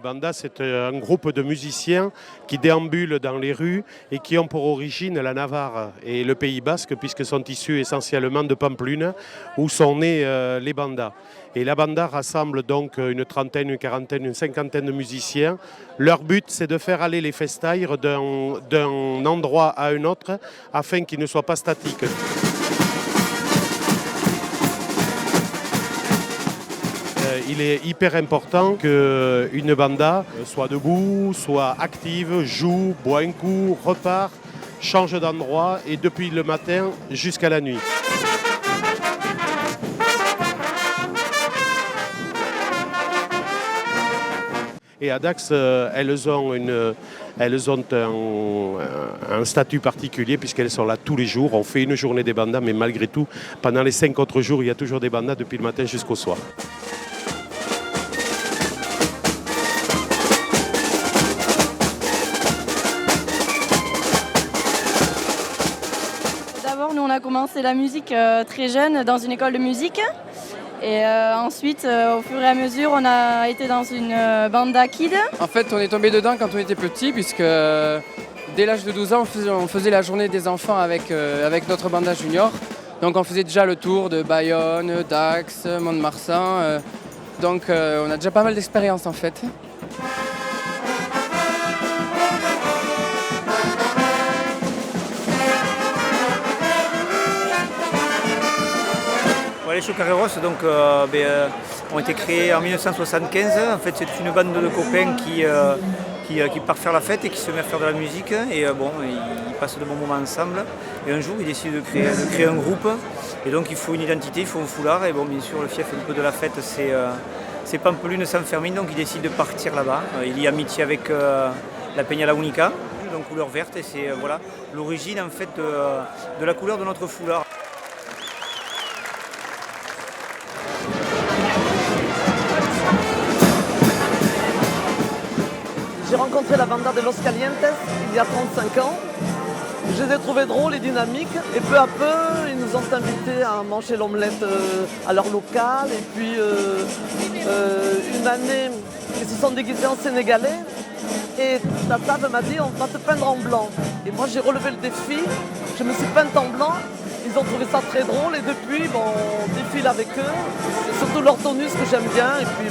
banda, c'est un groupe de musiciens qui déambulent dans les rues et qui ont pour origine la Navarre et le Pays Basque, puisqu'ils sont issus essentiellement de Pampelune, où sont nés les bandas. Et la banda rassemble donc une trentaine, une quarantaine, une cinquantaine de musiciens. Leur but, c'est de faire aller les festailles d'un endroit à un autre afin qu'ils ne soient pas statiques. Il est hyper important qu'une banda soit debout, soit active, joue, boit un coup, repart, change d'endroit et depuis le matin jusqu'à la nuit. Et à Dax, elles ont un statut particulier puisqu'elles sont là tous les jours. On fait une journée des bandas, mais malgré tout, pendant les 5 autres jours, il y a toujours des bandas depuis le matin jusqu'au soir. D'abord, nous on a commencé la musique très jeune dans une école de musique. Et ensuite, au fur et à mesure, on a été dans une banda kid. En fait, on est tombé dedans quand on était petit, puisque dès l'âge de 12 ans, on faisait la journée des enfants avec notre banda junior. Donc on faisait déjà le tour de Bayonne, Dax, Mont-de-Marsan. Donc on a déjà pas mal d'expérience en fait. Les Chocarreros ont été créés en 1975. En fait, c'est une bande de copains qui part faire la fête et qui se met à faire de la musique. Et ils passent de bons moments ensemble. Et un jour, ils décident de créer un groupe. Et donc, il faut une identité, il faut un foulard. Et bon, bien sûr, le fief un peu de la fête, c'est Pampelune San Fermin. Donc, ils décident de partir là-bas. Il y a amitié avec la Peña La Única, donc couleur verte. Et c'est l'origine en fait de la couleur de notre foulard. J'ai rencontré la banda de Los Calientes il y a 35 ans. Je les ai trouvés drôles et dynamiques. Et peu à peu, ils nous ont invités à manger l'omelette à leur local. Et puis, une année, ils se sont déguisés en Sénégalais. Et ta table m'a dit, on va te peindre en blanc. Et moi, j'ai relevé le défi. Je me suis peinte en blanc. Ils ont trouvé ça très drôle. Et depuis, on défile avec eux. C'est surtout leur tonus que j'aime bien. Et puis,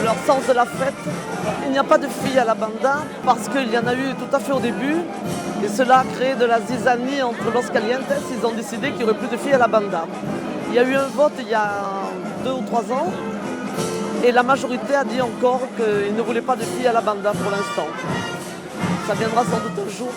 leur sens de la fête. Il n'y a pas de filles à la banda parce qu'il y en a eu tout à fait au début et cela a créé de la zizanie entre Los Calientes. Ils ont décidé qu'il n'y aurait plus de filles à la banda. Il y a eu un vote il y a 2 ou 3 ans et la majorité a dit encore qu'ils ne voulaient pas de filles à la banda pour l'instant. Ça viendra sans doute un jour.